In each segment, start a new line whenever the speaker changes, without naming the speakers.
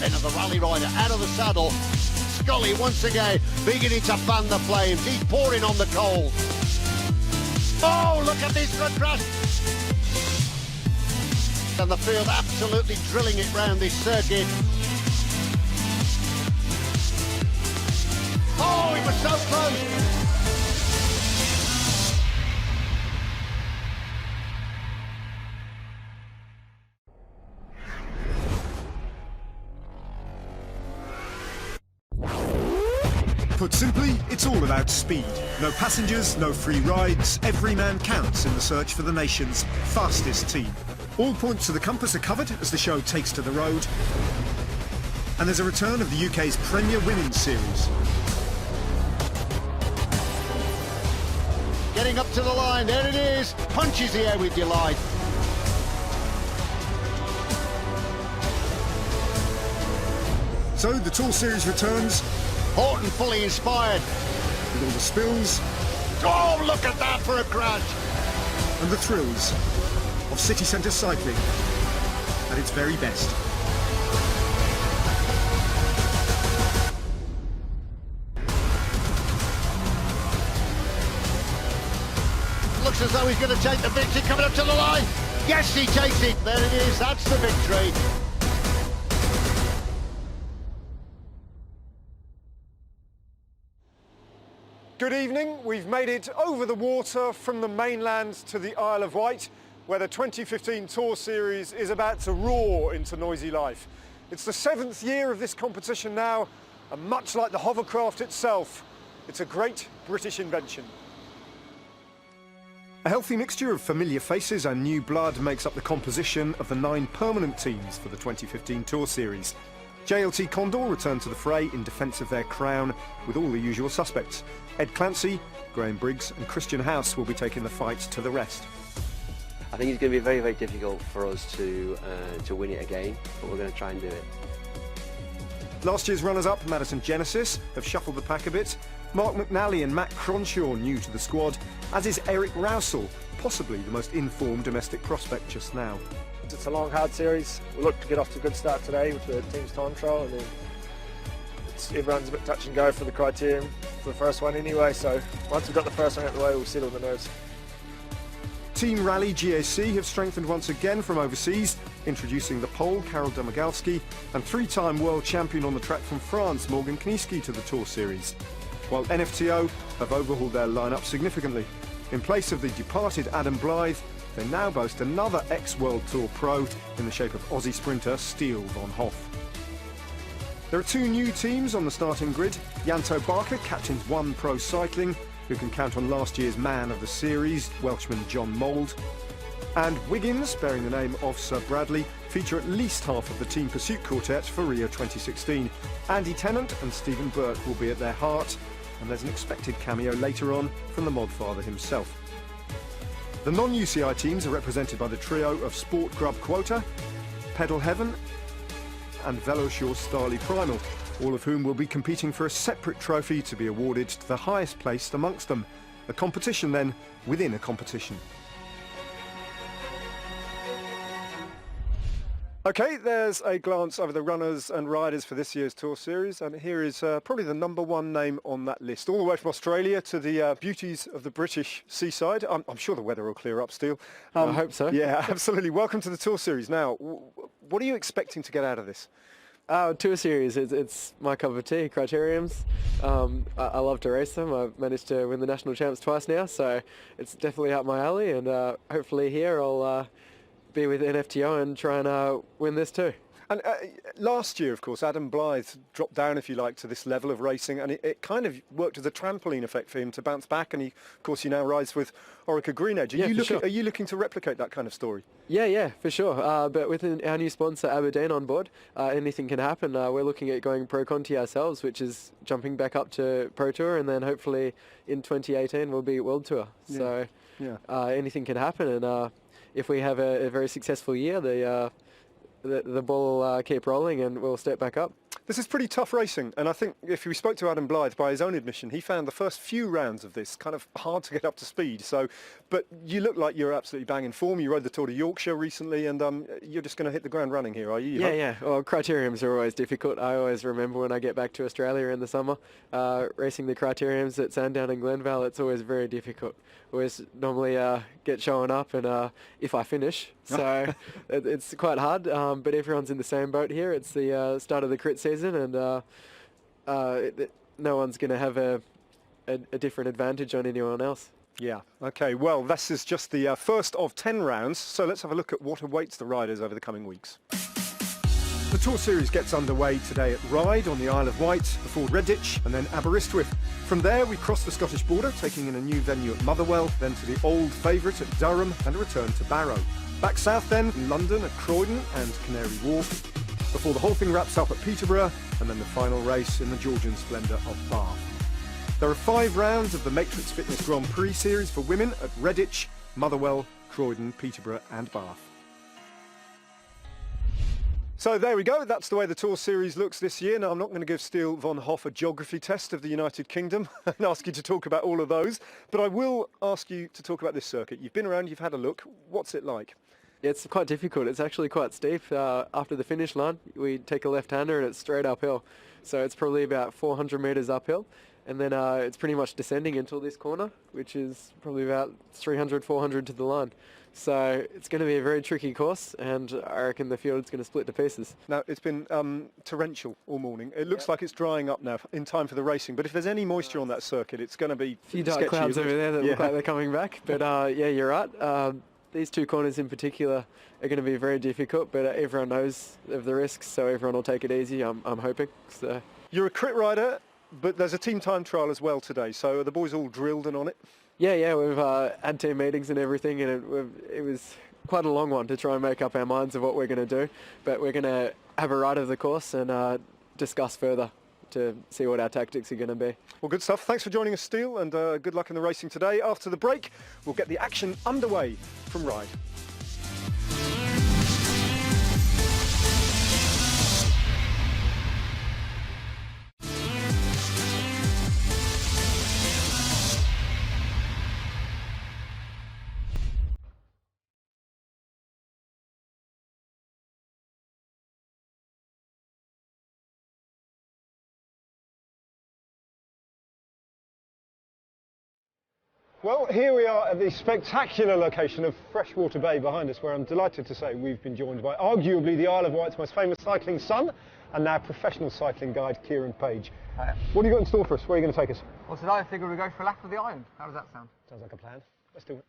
into the rally rider, out of the saddle. Scully once again beginning to fan the flames. He's pouring on the coals. Oh, look at this contrast. And the field absolutely drilling it round this circuit. Oh, he was so close.
Put simply, it's all about speed. No passengers, no free rides. Every man counts in the search for the nation's fastest team. All points to the compass are covered as the show takes to the road. And there's a return of the UK's Premier Women's Series.
Getting up to the line, there it is. Punches the air with delight.
So the Tour Series returns.
Horton fully inspired.
With all the spills.
Oh, look at that for a crash.
And the thrills of city centre cycling at its very best.
Looks as though he's going to take the victory coming up to the line. Yes, he takes it. There it is. That's the victory.
Good evening. We've made it over the water from the mainland to the Isle of Wight, where the 2015 Tour Series is about to roar into noisy life. It's the 7th year of this competition now, and much like the hovercraft itself, it's a great British invention. A healthy mixture of familiar faces and new blood makes up the composition of the 9 permanent teams for the 2015 Tour Series. JLT Condor return to the fray in defence of their crown with all the usual suspects. Ed Clancy, Graham Briggs and Christian House will be taking the fight to the rest.
I think it's going to be very, very difficult for us to win it again, but we're going to try and do it.
Last year's runners-up, Madison Genesis, have shuffled the pack a bit. Mark McNally and Matt Cronshaw new to the squad, as is Eric Rousel, possibly the most informed domestic prospect just now.
It's a long, hard series. We look to get off to a good start today with the team's time trial, and then everyone's a bit touch and go for the criterium for the first one anyway, so once we've got the first one out of the way, we'll settle the nerves.
Team Rally GAC have strengthened once again from overseas, introducing the Pole, Karol Domagalski, and 3-time world champion on the track from France, Morgan Kniesky, to the Tour Series. While NFTO have overhauled their lineup significantly. In place of the departed Adam Blythe, they now boast another ex-World Tour pro in the shape of Aussie sprinter Steele von Hoff. There are 2 new teams on the starting grid. Janto Barker captains One Pro Cycling, who can count on last year's man of the series, Welshman John Mould. And Wiggins, bearing the name of Sir Bradley, feature at least half of the team pursuit quartet for Rio 2016. Andy Tennant and Stephen Burke will be at their heart, and there's an expected cameo later on from the Modfather himself. The non-UCI teams are represented by the trio of Sport Grub Quota, Pedal Heaven and Veloshore Starley Primal, all of whom will be competing for a separate trophy to be awarded to the highest placed amongst them. A competition then within a competition. Okay, there's a glance over the runners and riders for this year's Tour Series, and here is probably the #1 name on that list. All the way from Australia to the beauties of the British seaside. I'm sure the weather will clear up, Steele.
I hope so.
Yeah, absolutely. Welcome to the Tour Series. Now, what are you expecting to get out of this?
Tour Series, it's my cup of tea, criteriums. I love to race them. I've managed to win the national champs twice now, so it's definitely up my alley, and hopefully here I'll be with NFTO and try and win this too.
And last year, of course, Adam Blythe dropped down, if you like, to this level of racing, and it kind of worked as a trampoline effect for him to bounce back, and of course, he now rides with Orica Greenedge. Are you looking to replicate that kind of story?
Yeah, for sure. But with our new sponsor, Aberdeen, on board, anything can happen. We're looking at going Pro Conti ourselves, which is jumping back up to Pro Tour, and then hopefully in 2018 we'll be World Tour. So anything can happen, and if we have a very successful year, the ball will keep rolling and we'll step back up.
This is pretty tough racing, and I think if we spoke to Adam Blythe, by his own admission, he found the first few rounds of this kind of hard to get up to speed. So, but you look like you're absolutely bang in form. You rode the Tour de Yorkshire recently, and you're just going to hit the ground running here, are you?
Yeah. Well, criteriums are always difficult. I always remember when I get back to Australia in the summer, racing the criteriums at Sandown and Glenvale, it's always very difficult. Always normally get showing up, and if I finish, so it's quite hard. But everyone's in the same boat here. It's the start of the crit season, and no one's going to have a different advantage on anyone else.
Yeah, okay, well, this is just the first of 10 rounds, so let's have a look at what awaits the riders over the coming weeks. The Tour Series gets underway today at Ryde on the Isle of Wight, before Redditch and then Aberystwyth. From there we cross the Scottish border, taking in a new venue at Motherwell, then to the old favourite at Durham and a return to Barrow. Back south then, in London at Croydon and Canary Wharf, before the whole thing wraps up at Peterborough, and then the final race in the Georgian splendour of Bath. There are 5 rounds of the Matrix Fitness Grand Prix Series for women at Redditch, Motherwell, Croydon, Peterborough and Bath. So there we go, that's the way the Tour Series looks this year. Now I'm not going to give Steele von Hoff a geography test of the United Kingdom and ask you to talk about all of those, but I will ask you to talk about this circuit. You've been around, you've had a look, what's it like?
It's quite difficult. It's actually quite steep. After the finish line, we take a left-hander and it's straight uphill. So it's probably about 400 metres uphill. And then it's pretty much descending until this corner, which is probably about 300, 400 to the line. So it's going to be a very tricky course, and I reckon the field's going to split to pieces.
Now, it's been torrential all morning. It looks like it's drying up now in time for the racing, but if there's any moisture on that circuit, it's going to be
A few dark
sketchy,
clouds over there that look like they're coming back. But yeah, you're right. These 2 corners in particular are going to be very difficult, but everyone knows of the risks, so everyone will take it easy, I'm hoping. So.
You're a crit rider, but there's a team time trial as well today, so are the boys all drilled and on it?
Yeah, we've had team meetings and everything, and it was quite a long one to try and make up our minds of what we're going to do, but we're going to have a ride of the course and discuss further to see what our tactics are going to be.
Well, good stuff. Thanks for joining us, Steele, and good luck in the racing today. After the break, we'll get the action underway from Ryde. Well, here we are at the spectacular location of Freshwater Bay behind us, where I'm delighted to say we've been joined by arguably the Isle of Wight's most famous cycling son, and now professional cycling guide, Kieran Page.
Hiya.
What have you got in store for us? Where are you going to take us?
Well, today I figure we go for a lap of the island. How does that sound?
Sounds like a plan. Let's do it.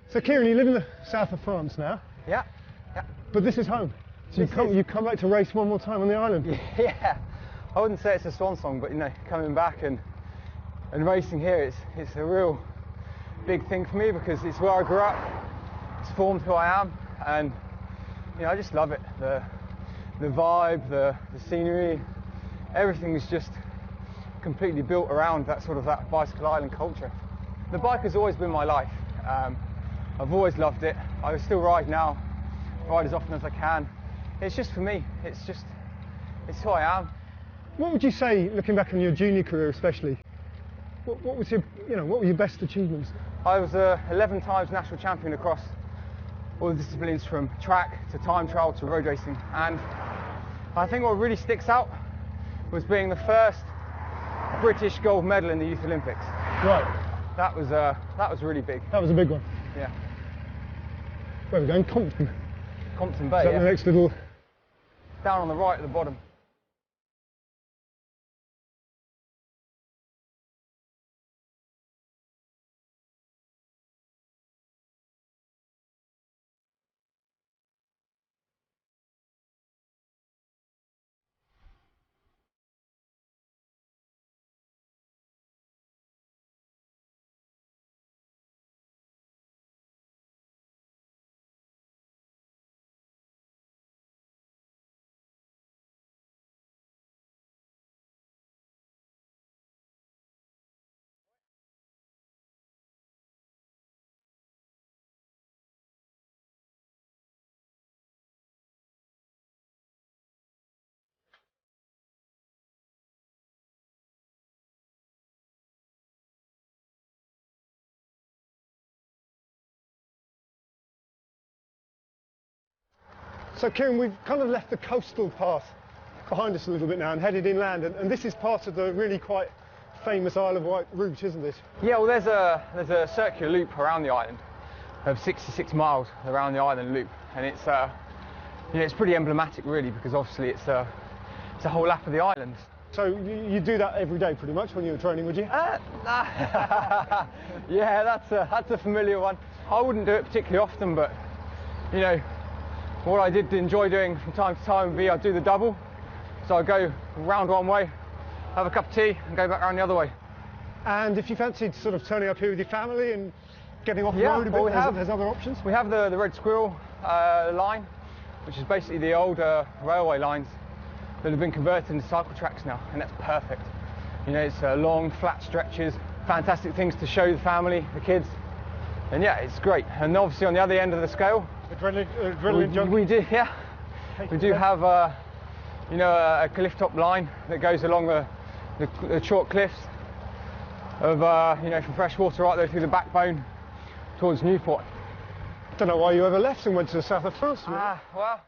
So Kieran, you live in the south of France now,
Yeah.
but this is home. So you come back to race one more time on the island.
Yeah. I wouldn't say it's a swan song, but you know, coming back and racing here, it's a real big thing for me because it's where I grew up. It's formed who I am, and you know, I just love it. The vibe, the scenery, everything is just completely built around that bicycle island culture. The bike has always been my life. I've always loved it. I still ride now, ride as often as I can. It's just for me. It's who I am.
What would you say, looking back on your junior career especially, what were your best achievements?
I was 11 times national champion across all the disciplines, from track to time trial to road racing, and I think what really sticks out was being the first British gold medal in the Youth Olympics.
Right.
That was really big.
That was a big one.
Yeah.
Where are we going? Compton.
Compton Bay.
Is that
Yeah.
the next little...
Down on the right at the bottom.
So Kieran, we've kind of left the coastal path behind us a little bit now and headed inland, and this is part of the really quite famous Isle of Wight route, isn't it?
Yeah, well there's a circular loop around the island of 66 miles around the island loop, and it's it's pretty emblematic really, because obviously it's a whole lap of the island.
So you do that every day pretty much when you're training, would you?
Yeah, that's a familiar one. I wouldn't do it particularly often, but you know, what I did enjoy doing from time to time would be I'd do the double. So I'd go round one way, have a cup of tea and go back round the other way.
And if you fancied sort of turning up here with your family and getting off the road a bit, there's other options?
We have the Red Squirrel line, which is basically the old railway lines that have been converted into cycle tracks now, and that's perfect. You know, it's long, flat stretches, fantastic things to show the family, the kids, and yeah, it's great. And obviously on the other end of the scale,
Adrenaline junkie?
We do, yeah. We do have you know, a cliff top line that goes along the chalk cliffs of you know, from Freshwater right there through the backbone towards Newport.
Don't know why you ever left and went to the south of France.
Well.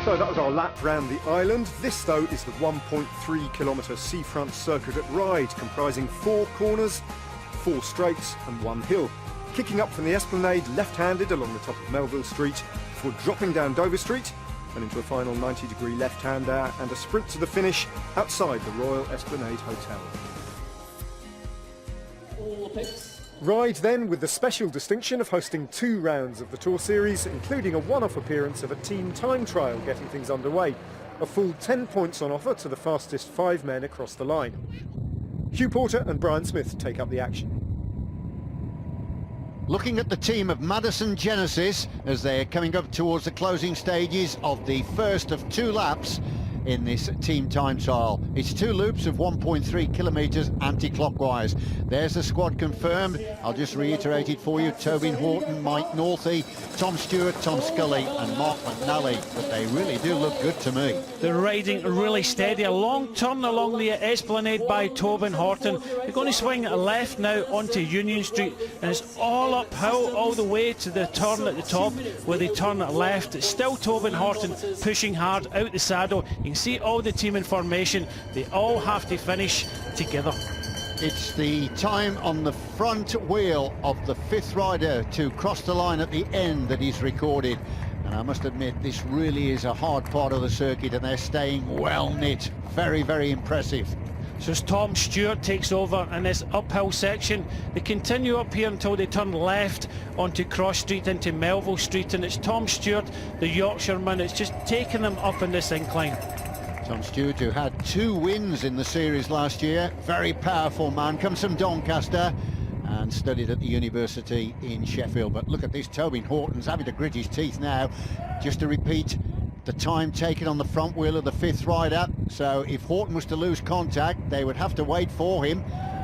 So that was our lap round the island. This, though, is the 1.3-kilometre seafront circuit at Ryde, comprising 4 corners, 4 straights and 1 hill. Kicking up from the Esplanade left-handed along the top of Melville Street before dropping down Dover Street and into a final 90-degree left-hander and a sprint to the finish outside the Royal Esplanade Hotel. Ryde then with the special distinction of hosting 2 rounds of the Tour Series, including a one-off appearance of a team time trial getting things underway. A full 10 points on offer to the fastest 5 men across the line. Hugh Porter and Brian Smith take up the action.
Looking at the team of Madison Genesis as they're coming up towards the closing stages of the first of 2 laps in this team time trial. It's 2 loops of 1.3 kilometres anti-clockwise. There's the squad confirmed. I'll just reiterate it for you. Tobin Horton, Mike Northey, Tom Stewart, Tom Scully and Mark McNally. But they really do look good to me.
They're riding really steady. A long turn along the Esplanade by Tobin Horton. They're going to swing left now onto Union Street, and it's all uphill all the way to the turn at the top where they turn left. It's still Tobin Horton pushing hard out the saddle. You can see all the team in formation. They all have to finish together.
It's the time on the front wheel of the 5th rider to cross the line at the end that is recorded. And I must admit, this really is a hard part of the circuit, and they're staying well knit. Very, very impressive.
So as Tom Stewart takes over in this uphill section, they continue up here until they turn left onto Cross Street into Melville Street, and it's Tom Stewart, the Yorkshireman, it's just taking them up in this incline.
Tom Stewart, who had 2 wins in the series last year, very powerful man, comes from Doncaster and studied at the university in Sheffield. But look at this, Tobin Horton's having to grit his teeth now. Just to repeat, the time taken on the front wheel of the 5th rider. So if Horton was to lose contact, they would have to wait for him,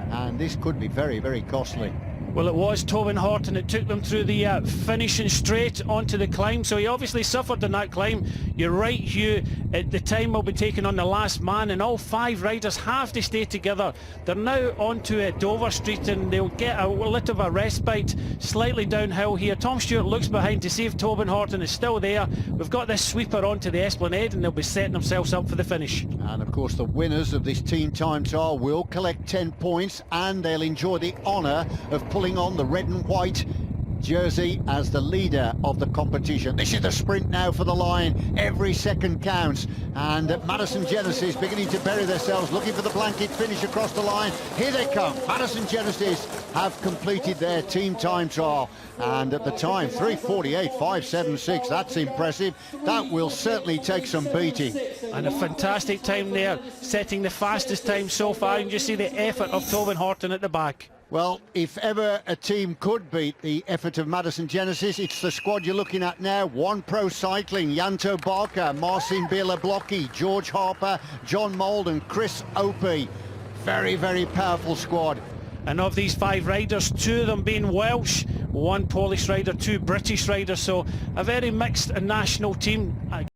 and this could be very, very costly.
Well, it was Tobin Horton that took them through the finishing straight onto the climb, so he obviously suffered in that climb. You're right, Hugh, the time will be taken on the last man, and all 5 riders have to stay together. They're now onto Dover Street, and they'll get a little of a respite slightly downhill here. Tom Stewart looks behind to see if Tobin Horton is still there. We've got this sweeper onto the Esplanade, and they'll be setting themselves up for the finish.
And of course the winners of this team time trial will collect 10 points, and they'll enjoy the honour of pulling on the red and white jersey as the leader of the competition. This is the sprint now for the line. Every second counts, and Madison Genesis beginning to bury themselves, looking for the blanket finish across the line. Here they come. Madison Genesis have completed their team time trial, and at the time 3:48.576. That's impressive. That will certainly take some beating.
And a fantastic time there, setting the fastest time so far. You can just see the effort of Tobin Horton at the back.
Well, if ever a team could beat the effort of Madison Genesis, it's the squad you're looking at now. One Pro Cycling, Janto Barker, Marcin Biela-Blocki, George Harper, John Mould and Chris Opie. Very, very powerful squad.
And of these 5 riders, 2 of them being Welsh, 1 Polish rider, 2 British riders, so a very mixed national team.